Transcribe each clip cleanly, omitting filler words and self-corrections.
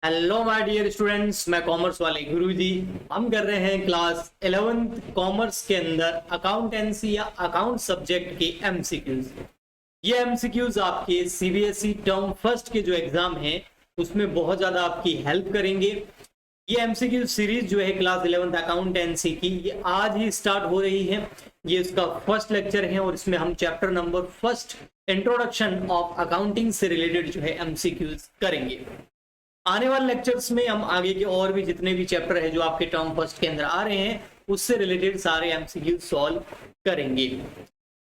Hello my dear students, मैं commerce वाले गुरुजी। हम कर रहे हैं क्लास 11th कॉमर्स के अंदर अकाउंटेंसी या अकाउंट सब्जेक्ट के एमसीक्यूज। ये एमसीक्यूज आपके सीबीएसई टर्म फर्स्ट के जो एग्जाम हैं उसमें बहुत ज्यादा आपकी हेल्प करेंगे। ये एमसीक्यू सीरीज जो है क्लास 11th अकाउंटेंसी की, ये आज ही स्टार्ट हो रही है। ये इसका फर्स्ट लेक्चर है और इसमें हम chapter number first introduction of accounting से रिलेटेड जो है एमसीक्यूज करेंगे। आने वाले लेक्चर्स में हम आगे के और भी जितने भी चैप्टर है जो आपके टर्म फर्स्ट के अंदर आ रहे हैं उससे रिलेटेड सारे एमसीक्यू सॉल्व करेंगे।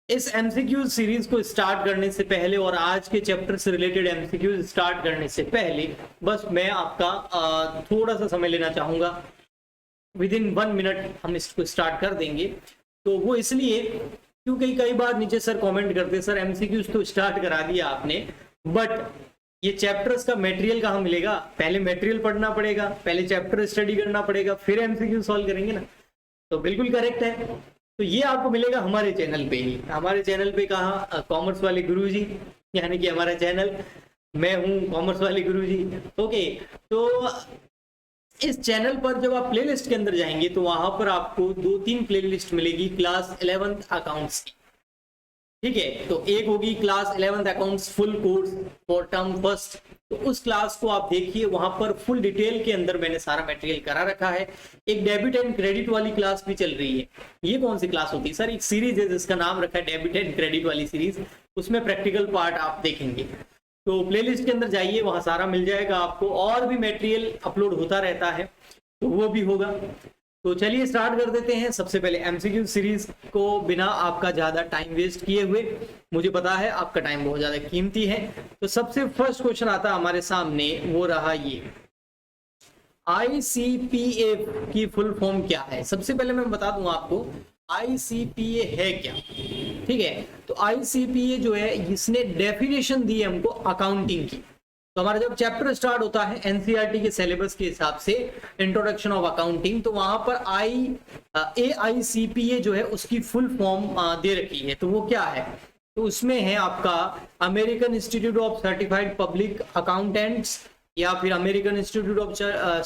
इस एमसीक्यू सीरीज को स्टार्ट करने से पहले और आज के चैप्टर से रिलेटेड एमसीक्यू स्टार्ट करने से पहले बस मैं आपका थोड़ा सा समय लेना चाहूंगा। विद इन 1 मिनट हम इसको स्टार्ट कर देंगे। तो वो इसलिए क्योंकि कई बार नीचे सर कमेंट करते हैं, सर एमसीक्यूज तो स्टार्ट करा दिया आपने, बट ये चैप्टर्स का मटेरियल कहाँ मिलेगा? पहले मटेरियल पढ़ना पड़ेगा, पहले चैप्टर स्टडी करना पड़ेगा, फिर एमसीक्यू सॉल्व करेंगे ना। तो बिल्कुल करेक्ट है। तो ये आपको मिलेगा हमारे चैनल पे ही। हमारे चैनल पे कहाँ? कॉमर्स वाले गुरुजी, यानी कि हमारा चैनल, मैं हूँ कॉमर्स वाले गुरुजी। ओके, तो इस चैनल पर जब आप प्लेलिस्ट के अंदर जाएंगे तो वहां पर आपको 2-3 प्लेलिस्ट मिलेगी क्लास 11th अकाउंट्स की। ठीक है, तो एक होगी class 11th accounts full course for term first. तो उस क्लास को आप देखिए, वहां पर फुल डिटेल के अंदर मैंने सारा मटेरियल करा रखा है। एक डेबिट एंड क्रेडिट वाली क्लास भी चल रही है। ये कौन सी क्लास होती है सर? एक सीरीज है जिसका नाम रखा है डेबिट एंड क्रेडिट वाली सीरीज। उसमें प्रैक्टिकल पार्ट आप देखेंगे। तो प्लेलिस्ट के अंदर जाइए, वहां सारा मिल जाएगा आपको। और भी मटेरियल अपलोड होता रहता है तो वो भी होगा। तो चलिए स्टार्ट कर देते हैं। सबसे पहले एमसीक्यू सीरीज को बिना आपका ज्यादा टाइम वेस्ट किए हुए, मुझे पता है आपका टाइम बहुत ज्यादा कीमती है, तो सबसे फर्स्ट क्वेश्चन आता हमारे सामने, वो रहा ये, आईसीपीए की फुल फॉर्म क्या है? सबसे पहले मैं बता दूं आपको आईसीपीए है क्या। ठीक है, तो आईसीपीए जो है इसने डेफिनेशन दी है हमको अकाउंटिंग की। तो हमारा जब चैप्टर स्टार्ट होता है एनसीईआरटी के सिलेबस के हिसाब से इंट्रोडक्शन ऑफ अकाउंटिंग, तो वहां पर AICPA जो है उसकी फुल फॉर्म दे रखी है। तो वो क्या है? तो उसमें है आपका American institute of certified public accountants, या फिर American institute of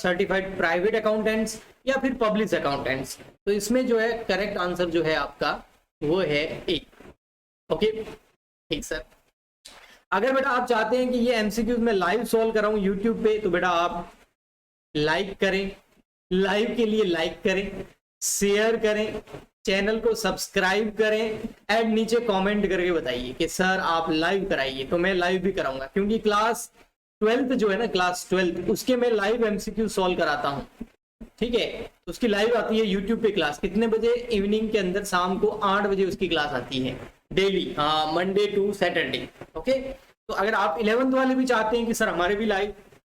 certified private accountants, या फिर पब्लिक अकाउंटेंट्स। तो इसमें जो है करेक्ट आंसर जो है आपका वो है ए। ओके, ठीक सर। अगर बेटा आप चाहते हैं कि ये एमसीक्यूज में लाइव सॉल्व कराऊं यूट्यूब पे, तो बेटा आप लाइक करें, लाइव के लिए लाइक करें, शेयर करें, चैनल को सब्सक्राइब करें, एंड नीचे कमेंट करके बताइए कि सर आप लाइव कराइए। तो मैं लाइव भी कराऊंगा, क्योंकि क्लास 12th जो है ना, क्लास 12th, उसके मैं लाइव एमसीक्यू सॉल्व कराता हूँ। ठीक है, उसकी लाइव आती है यूट्यूब पे क्लास। कितने बजे? इवनिंग के अंदर, शाम को 8 बजे उसकी क्लास आती है daily, Monday to Saturday. Okay, तो अगर आप 11th वाले भी चाहते हैं कि सर हमारे भी लाइव,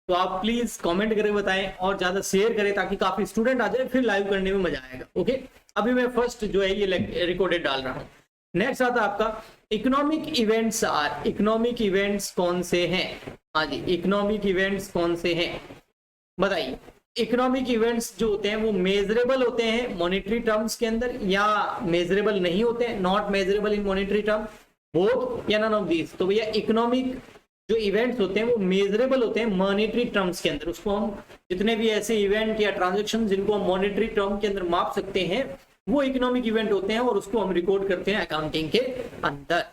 तो आप प्लीज कमेंट करके बताएं और ज्यादा शेयर करें ताकि काफी स्टूडेंट आ जाए, फिर लाइव करने में मजा आएगा। ओके, अभी मैं फर्स्ट जो है ये रिकॉर्डेड डाल रहा हूँ। नेक्स्ट आता है आपका economic events are. Economic events कौन से हैं? हाँ जी, इकोनॉमिक इवेंट्स कौन से हैं बताइए। इकोनॉमिक इवेंट्स जो होते हैं वो मेजरेबल होते हैं मॉनेटरी टर्म्स के अंदर, या मेजरेबल नहीं होते हैं, not measurable in monetary term, both या नन ऑफ दीज। तो भैया इकोनॉमिक जो इवेंट्स होते हैं वो मेजरेबल होते हैं मॉनेटरी टर्म्स के अंदर। उसको हम जितने भी ऐसे इवेंट या ट्रांजेक्शन जिनको हम मॉनेटरी टर्म के अंदर माप सकते हैं वो इकोनॉमिक इवेंट होते हैं, और उसको हम रिकॉर्ड करते हैं अकाउंटिंग के अंदर।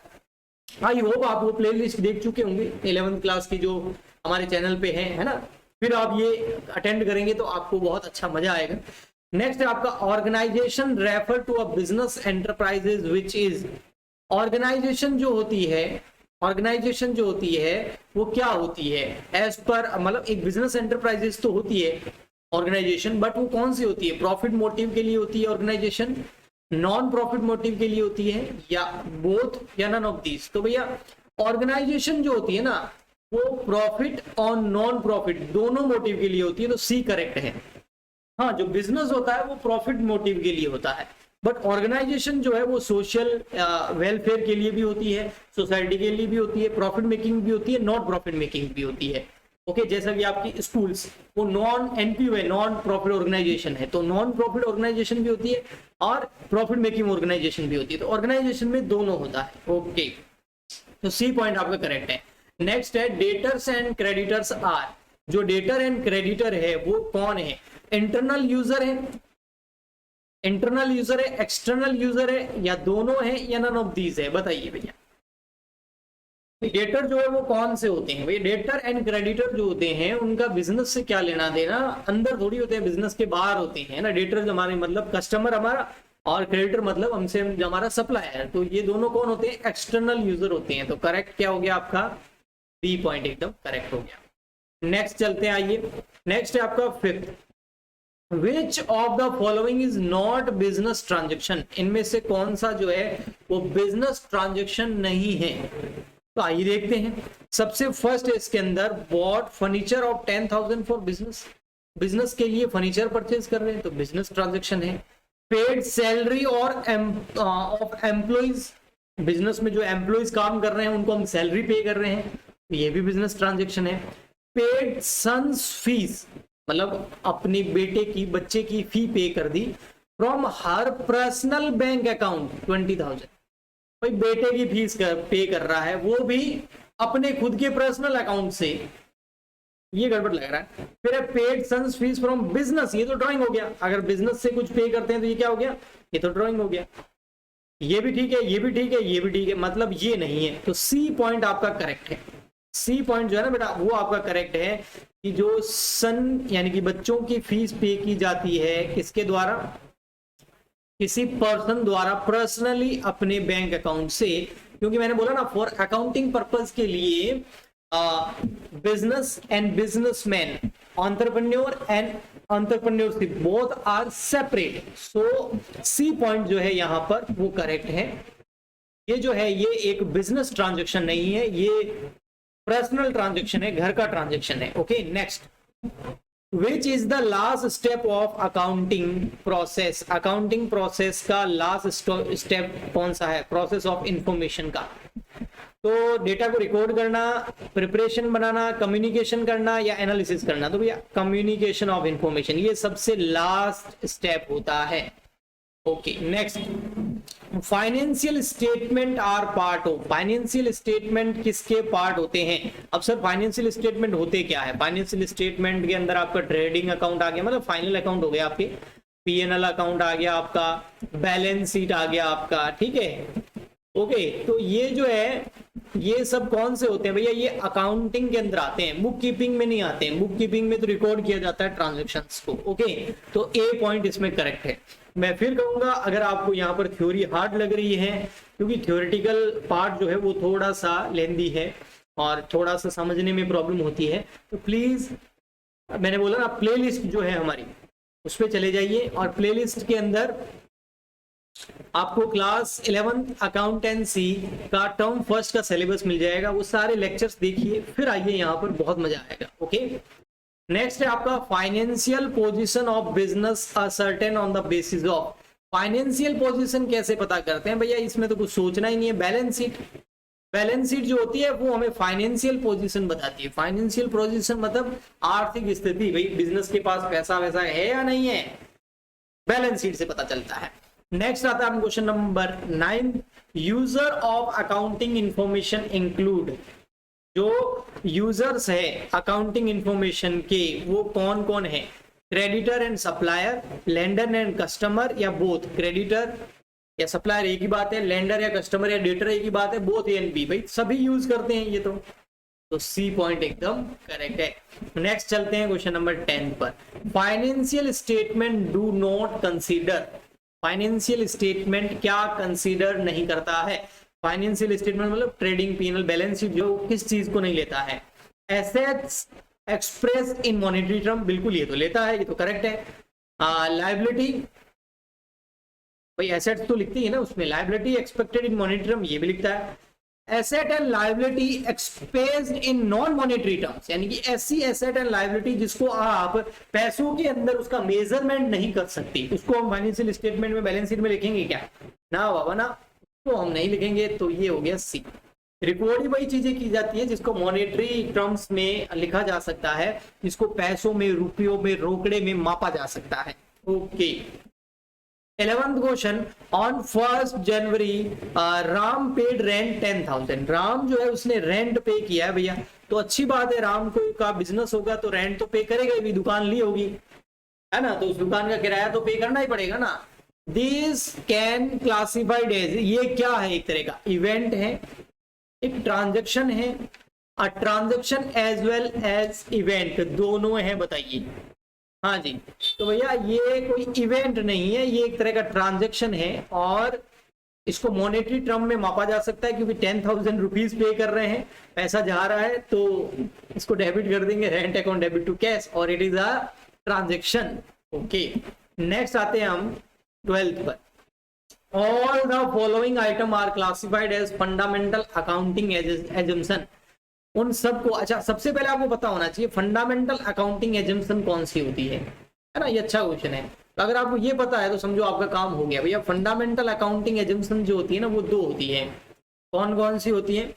आई होप आप वो प्लेलिस्ट देख चुके होंगे 11th क्लास की जो हमारे चैनल पे है ना। फिर आप ये अटेंड करेंगे तो आपको बहुत अच्छा मजा आएगा। नेक्स्ट है आपका organisation refer to a business enterprises which is. Organisation जो होती है, ऑर्गेनाइजेशन जो होती है वो क्या होती है? एज पर, मतलब एक बिजनेस एंटरप्राइजेस तो होती है ऑर्गेनाइजेशन, बट वो कौन सी होती है? प्रॉफिट मोटिव के लिए होती है ऑर्गेनाइजेशन, नॉन प्रॉफिट मोटिव के लिए होती है, या बोथ या नन ऑफ दीज। तो भैया ऑर्गेनाइजेशन जो होती है ना वो प्रॉफिट और नॉन प्रॉफिट दोनों मोटिव के लिए होती है, तो सी करेक्ट है। हाँ, जो बिजनेस होता है वो प्रॉफिट मोटिव के लिए होता है, बट ऑर्गेनाइजेशन जो है वो सोशल वेलफेयर के लिए भी होती है, सोसाइटी के लिए भी होती है, प्रॉफिट मेकिंग भी होती है, नॉट प्रॉफिट मेकिंग भी होती है। ओके, जैसा कि आपकी स्कूल्स वो नॉन एनपीओ है, नॉन प्रॉफिट ऑर्गेनाइजेशन है, तो नॉन प्रॉफिट ऑर्गेनाइजेशन भी होती है और प्रॉफिट मेकिंग ऑर्गेनाइजेशन भी होती है। तो ऑर्गेनाइजेशन में दोनों होता है। ओके, तो सी पॉइंट आपका करेक्ट है। नेक्स्ट है डेटर्स एंड क्रेडिटर्स आर। जो डेटर एंड क्रेडिटर है वो कौन है? इंटरनल यूजर है, इंटरनल यूजर है, एक्सटर्नल यूजर है, या दोनों है, या नन ऑफ दीज है? बताइए भैया। डेटर जो है वो कौन से होते हैं? भैया डेटर एंड क्रेडिटर जो होते हैं उनका बिजनेस से क्या लेना देना, अंदर थोड़ी होते हैं, बिजनेस के बाहर होते हैं ना। डेटर हमारे मतलब कस्टमर हमारा, और क्रेडिटर मतलब हमसे हमारा सप्लायर। तो ये दोनों कौन होते हैं? एक्सटर्नल यूजर होते हैं। तो करेक्ट क्या हो गया आपका? बी पॉइंट एकदम करेक्ट हो गया। नेक्स्ट चलते हैं, आइए नेक्स्ट है आपका fifth, which of the following is not business transaction? इनमें से कौन सा जो है वो बिजनेस ट्रांजेक्शन नहीं है? तो आइए देखते हैं। सबसे फर्स्ट है इसके अंदर, bought furniture of 10,000 for business, business के लिए फर्नीचर परचेज कर रहे हैं तो बिजनेस ट्रांजेक्शन है। पेड सैलरी और ऑफ एम्प्लॉइज, बिजनेस में जो एम्प्लॉइज काम कर रहे हैं उनको हम सैलरी पे कर रहे हैं, ये भी बिजनेस ट्रांजेक्शन है। पेड सन्स फीस, मतलब अपने बेटे की बच्चे की फी पे कर दी, from her personal bank account 20,000, भाई बेटे की फीस पे कर रहा है वो भी अपने खुद के पर्सनल अकाउंट से, ये गड़बड़ लग रहा है। फिर है paid sons fees from business, ये तो ड्राइंग हो गया, अगर बिजनेस से कुछ पे करते हैं तो ये क्या हो गया? ये तो ड्राइंग हो गया। ये भी ठीक है, ये भी ठीक है, ये भी ठीक है, मतलब ये नहीं है। तो सी पॉइंट आपका करेक्ट है। सी पॉइंट जो है ना बेटा वो आपका करेक्ट है कि जो सन यानी कि बच्चों की फीस पे की जाती है किसके द्वारा? किसी पर्सन द्वारा पर्सनली अपने बैंक अकाउंट से, क्योंकि मैंने बोला ना फॉर अकाउंटिंग पर्पस के लिए business and businessman, entrepreneur and entrepreneurship both are separate. So C point जो है यहां पर वो करेक्ट है। ये जो है ये एक बिजनेस ट्रांजेक्शन नहीं है, ये पर्सनल ट्रांजेक्शन है, घर का ट्रांजेक्शन है। Okay next, which is the last step of accounting process? Accounting process का लास्ट स्टेप कौन सा है? प्रोसेस ऑफ इंफॉर्मेशन का। तो डेटा को रिकॉर्ड करना, प्रिपरेशन बनाना, कम्युनिकेशन करना, या एनालिसिस करना? तो भैया कम्युनिकेशन ऑफ इंफॉर्मेशन ये सबसे लास्ट स्टेप होता है। Okay next, financial statement are part of, financial statement किसके पार्ट होते हैं? अब सर फाइनेंशियल स्टेटमेंट होते क्या है? फाइनेंशियल स्टेटमेंट के अंदर आपका ट्रेडिंग अकाउंट आ गया, मतलब फाइनल अकाउंट हो गया, आपके पीएनएल अकाउंट आ गया, आपका बैलेंस शीट आ गया आपका, ठीक है। ओके तो ये जो है ये सब कौन से होते हैं भैया? ये अकाउंटिंग के अंदर आते हैं, बुक कीपिंग में नहीं आते हैं। बुक कीपिंग में तो रिकॉर्ड किया जाता है ट्रांजेक्शन्स को। ओके तो ए पॉइंट इसमें करेक्ट है। मैं फिर कहूंगा अगर आपको यहाँ पर थ्योरी हार्ड लग रही है, क्योंकि थ्योरेटिकल पार्ट जो है वो थोड़ा सा लेंदी है और थोड़ा सा समझने में प्रॉब्लम होती है, तो प्लीज मैंने बोला ना प्लेलिस्ट जो है हमारी उस पर चले जाइए, और प्लेलिस्ट के अंदर आपको क्लास 11 अकाउंटेंसी का टर्म फर्स्ट का सिलेबस मिल जाएगा, वो सारे लेक्चर्स देखिए, फिर आइए यहाँ पर बहुत मजा आएगा। ओके नेक्स्ट है आपका financial position of business ascertain on the basis of. Financial position कैसे पता करते हैं भैया? इसमें तो कुछ सोचना ही नहीं है। बैलेंस शीट, बैलेंस शीट जो होती है वो हमें फाइनेंशियल पोजीशन बताती है। फाइनेंशियल पोजीशन मतलब आर्थिक स्थिति, भाई बिजनेस के पास पैसा वैसा है या नहीं है, बैलेंस शीट से पता चलता है। नेक्स्ट आता है question number 9, user of accounting information include. जो यूजर्स है अकाउंटिंग इंफॉर्मेशन के वो कौन कौन है? Creditor and supplier, lender and customer, या बोथ? क्रेडिटर या सप्लायर एक ही बात है, लेंडर या कस्टमर या डेटर एक ही बात है, बोथ ए एंड बी, भाई सभी यूज करते हैं ये तो सी पॉइंट एकदम करेक्ट है। नेक्स्ट चलते हैं क्वेश्चन नंबर 10 पर। Financial statement do not consider, financial statement क्या कंसीडर नहीं करता है? फाइनेंशियल स्टेटमेंट मतलब ट्रेडिंग, पीएनएल, बैलेंस शीट जो किस चीज को नहीं लेता है? Assets express in monetary term, बिल्कुल ये तो लेता है, ये तो करेक्ट है। लायबिलिटी, भाई एसेट्स तो लिखती है ना उसमें, liability expected in monetary term ये भी लिखता है। Asset and liability expressed in non monetary terms, यानी कि ऐसी एसेट एंड लायबिलिटी जिसको आप पैसों के अंदर उसका मेजरमेंट नहीं कर सकती, उसको हम फाइनेंशियल स्टेटमेंट में, बैलेंस शीट में लिखेंगे क्या? ना बाबा ना, तो हम नहीं लिखेंगे। तो ये हो गया सी। रिकॉर्ड ही वही चीजें की जाती है जिसको मॉनेटरी टर्म्स में लिखा जा सकता है, जिसको पैसों में, रुपयों में, रोकड़े में मापा जा सकता है। Okay 11th question, on 1st January Ram paid rent 10,000। Ram जो है उसने रेंट पे किया है भैया, तो अच्छी बात है, राम को का बिजनेस होगा तो रेंट तो पे करेगा भी, दुकान ली होगी है ना, तो उस दुकान का किराया तो पे करना ही पड़ेगा ना। दिस कैन क्लासिफाइड एज, ये क्या है, एक तरह का इवेंट है, एक ट्रांजैक्शन है, a transaction as well as event, दोनों है, बताइए। हाँ जी, तो भैया ये कोई इवेंट नहीं है, ये एक तरह का ट्रांजैक्शन है और इसको मॉनेटरी टर्म में मापा जा सकता है, क्योंकि 10,000 रुपीज पे कर रहे हैं, पैसा जा रहा है तो इसको डेबिट कर देंगे, rent account debit to cash, और it is a transaction. Okay, next आते हैं हम 12th पर। All the following items are classified as fundamental accounting assumption. उन सबको, अच्छा सबसे पहले आपको पता होना चाहिए फंडामेंटल अकाउंटिंग एजम्पशन कौन सी होती है ना, ये अच्छा क्वेश्चन है। तो अगर आपको ये पता है तो समझो आपका काम हो गया भैया। फंडामेंटल अकाउंटिंग एजम्पशन जो होती है ना, वो दो होती है। कौन कौन सी होती है?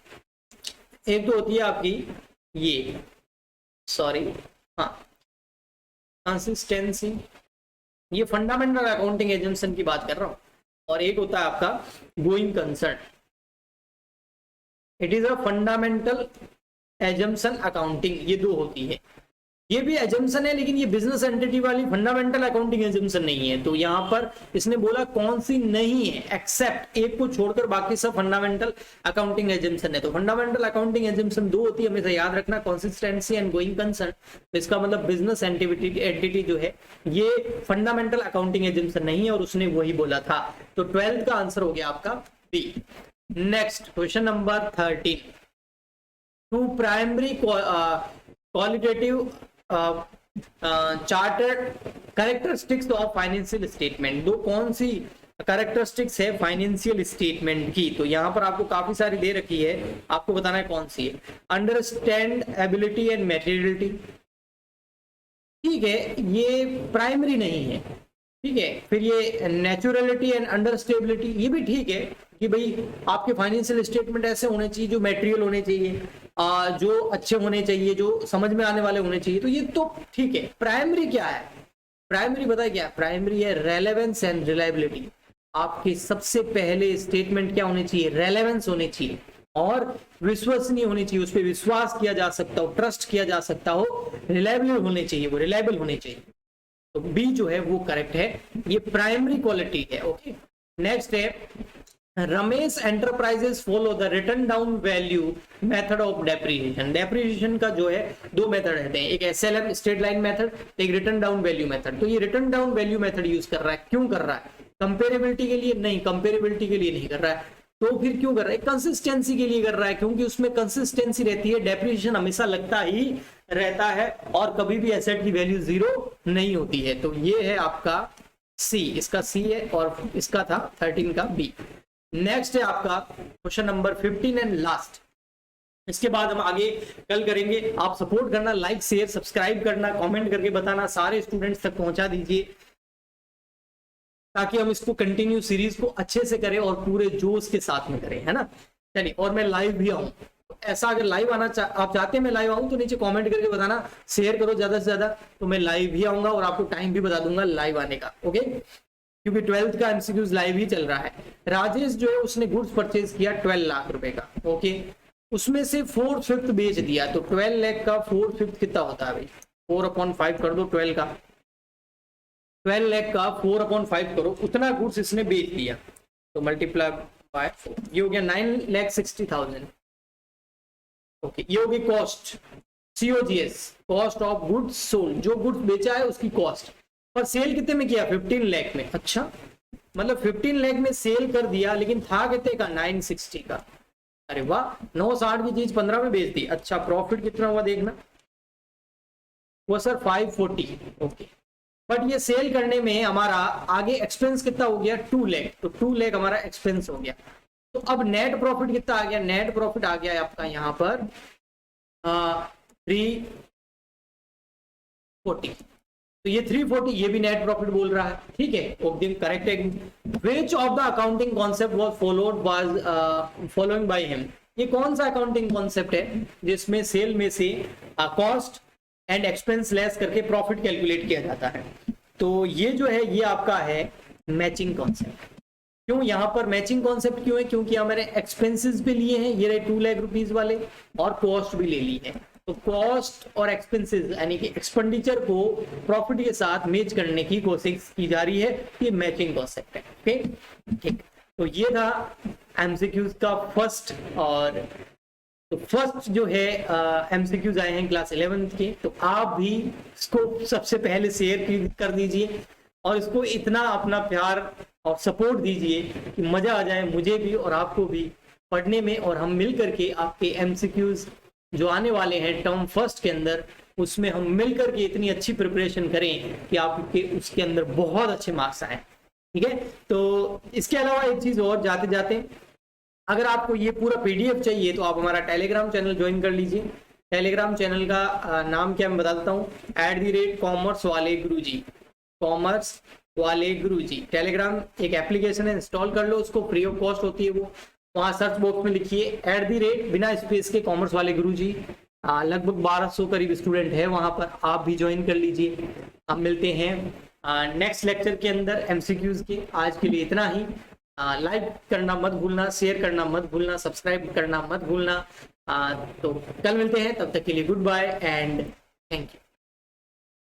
एक तो होती है आपकी ये, सॉरी हाँ, कंसिस्टेंसी, ये फंडामेंटल अकाउंटिंग एजम्पशन की बात कर रहा हूं, और एक होता है आपका going concern. It is a fundamental assumption accounting, ये दो होती है। ये भी एजम्पशन है, लेकिन ये बिजनेस एंटिटी वाली फंडामेंटल अकाउंटिंग एजम्पशन नहीं है। तो यहाँ पर इसने बोला कौन सी नहीं है, एक्सेप्ट एक को छोड़कर बाकी सब फंडामेंटल अकाउंटिंग एजम्पशन है। तो फंडामेंटल अकाउंटिंग एजम्पशन दो होती है, हमेशा याद रखना, कंसिस्टेंसी एंड गोइंग कंसर्न। तो इसका मतलब बिजनेस एंटिटी जो है ये फंडामेंटल अकाउंटिंग एजम्पशन नहीं है, और उसने वही बोला था। तो 12th का आंसर हो गया आपका B. Next question number 13, two primary qualitative chartered characteristics of financial statement. दो कौन सी कैरेक्टरिस्टिक्स है फाइनेंशियल स्टेटमेंट की? तो यहां पर आपको काफी सारी दे रखी है, आपको बताना है कौन सी है। अंडरस्टैंड एबिलिटी एंड मटेरियलिटी, ठीक है, ये प्राइमरी नहीं है, ठीक है। फिर ये नेचुरलिटी एंड अंडरस्टेबिलिटी, ये भी ठीक है कि भाई आपके फाइनेंशियल स्टेटमेंट ऐसे होने चाहिए जो मटेरियल होने चाहिए, जो अच्छे होने चाहिए, जो समझ में आने वाले होने चाहिए, तो ये तो ठीक है। प्राइमरी क्या है? प्राइमरी बताए क्या? प्राइमरी है रेलेवेंस एंड रिलायबिलिटी। आपके सबसे पहले स्टेटमेंट क्या होने चाहिए? रेलेवेंस होने चाहिए और विश्वसनीय होनी चाहिए, उस पर विश्वास किया जा सकता हो, ट्रस्ट किया जा सकता हो, रिलायबल होने चाहिए, वो रिलायबल होने चाहिए। तो बी जो है वो करेक्ट है, ये प्राइमरी क्वालिटी है। ओके, नेक्स्ट है Ramesh enterprises follow the return down value method of depreciation. Depreciation का जो है दो मेथड रहते हैं, एक एसएलएम स्ट्रेट लाइन मेथड, एक रिटर्न डाउन वैल्यू मेथड। तो ये return down value method use कर रहा है, क्यों कर रहा है? कंपेरेबिलिटी के लिए नहीं, कंपेरेबिलिटी के लिए नहीं कर रहा है, तो फिर क्यों कर रहा है? कंसिस्टेंसी के लिए कर रहा है, क्योंकि उसमें कंसिस्टेंसी रहती है, डेप्रिसिएशन हमेशा लगता ही रहता है और कभी भी एसेट की वैल्यू जीरो नहीं होती है। तो ये है आपका सी, इसका सी है, और इसका था 13 का बी। नेक्स्ट है आपका क्वेश्चन नंबर 15 एंड लास्ट। इसके बाद हम आगे कल करेंगे। आप सपोर्ट करना, लाइक शेयर सब्सक्राइब करना, कमेंट करके बताना, सारे स्टूडेंट्स तक पहुंचा दीजिए, ताकि हम इसको कंटिन्यू सीरीज को अच्छे से करें और पूरे जोश के साथ में करें, है ना। चलिए, और मैं लाइव भी आऊं, ऐसा अगर लाइव आना आप चाहते हैं मैं लाइव आऊं तो नीचे कमेंट करके बताना, शेयर करो ज्यादा से ज्यादा, तो मैं लाइव भी आऊंगा और आपको टाइम भी बता दूंगा लाइव आने का। ओके, क्योंकि 12th का एमसीक्यूज लाइव ही चल रहा है। राजेश जो है उसने गुड्स परचेज किया 12 लाख रुपए का। ओके, उसमें से 4/5 बेच दिया, तो 12 लाख का 4/5 कितना होता है भाई? 4/5 कर दो 12 का, 12 लाख का 4/5 करो, उतना गुड्स इसने बेच दिया, तो मल्टीप्लाई बाय 4, ये हो गया 9,60,000। ओके, ये होगी cost, COGS, cost of goods sold, जो गुड्स बेचा है उसकी कॉस्ट। पर सेल कितने में किया? 15 लाख में। अच्छा, मतलब 15 लाख में सेल कर दिया, लेकिन था कितने का? 960 का। अरे वाह, 960 की चीज 15 में बेच दी। अच्छा, प्रॉफिट कितना हुआ देखना, वो सर 540। ओके, बट ये सेल करने में हमारा आगे एक्सपेंस कितना हो गया? 2 लाख, तो 2 लाख हमारा एक्सपेंस हो गया। तो अब नेट प्रॉफिट कितना आ गया? नेट प्रॉफिट आ गया है आपका यहाँ पर 340। तो ये 340, ये भी नेट प्रॉफिट बोल रहा है, ठीक है, एकदम करेक्ट है। Which of the accounting concept was following by him? ये कौन सा अकाउंटिंग कॉन्सेप्ट है जिसमें सेल में से कॉस्ट एंड एक्सपेंस लेस करके प्रॉफिट कैलकुलेट किया जाता है? तो ये जो है ये आपका है मैचिंग कॉन्सेप्ट। क्यों यहाँ पर मैचिंग कॉन्सेप्ट क्यों है? क्योंकि हमारे एक्सपेंसेस भी लिए हैं, ये रहे 2 लाख रुपीज वाले, और कॉस्ट भी ले ली है। तो कॉस्ट और एक्सपेंसेस यानी कि एक्सपेंडिचर को प्रॉफिट के साथ मैच करने की कोशिश की जा रही है, ये मैचिंग कॉन्सेप्ट है। ओके, ठीक। तो ये था एमसीक्यूज का फर्स्ट। और तो फर्स्ट जो है एमसीक्यूज आए हैं क्लास 11th के, तो आप भी इसको सबसे पहले शेयर कर दीजिए और इसको इतना अपना प्यार और सपोर्ट दीजिए कि मजा आ जाए मुझे भी और आपको भी पढ़ने में, और हम मिल करके आपके एमसीक्यूज जो आने वाले हैं टर्म फर्स्ट के अंदर, उसमें हम मिल करके इतनी अच्छी प्रिपरेशन करें कि आपके उसके अंदर बहुत अच्छे मार्क्स आए। ठीक है, तो इसके अलावा एक चीज और जाते जाते, अगर आपको ये पूरा पीडीएफ चाहिए तो आप हमारा टेलीग्राम चैनल ज्वाइन कर लीजिए। टेलीग्राम चैनल का नाम क्या मैं बता देता हूँ, @कॉमर्स वाले गुरुजी, कॉमर्स वाले गुरुजी। टेलीग्राम एक एप्लीकेशन है, इंस्टॉल कर लो उसको, फ्री ऑफ कॉस्ट होती है वो। वहाँ सर्च बॉक्स में लिखिए बिना स्पेस के कॉमर्स वाले गुरुजी। लगभग 1200 करीब स्टूडेंट है वहाँ पर, आप भी ज्वाइन कर लीजिए। हम मिलते हैं नेक्स्ट लेक्चर के अंदर एमसीक्यूज के। आज के लिए इतना ही। लाइक करना मत भूलना, शेयर करना मत भूलना, सब्सक्राइब करना मत भूलना। तो कल मिलते हैं, तब तक के लिए goodbye and thank you.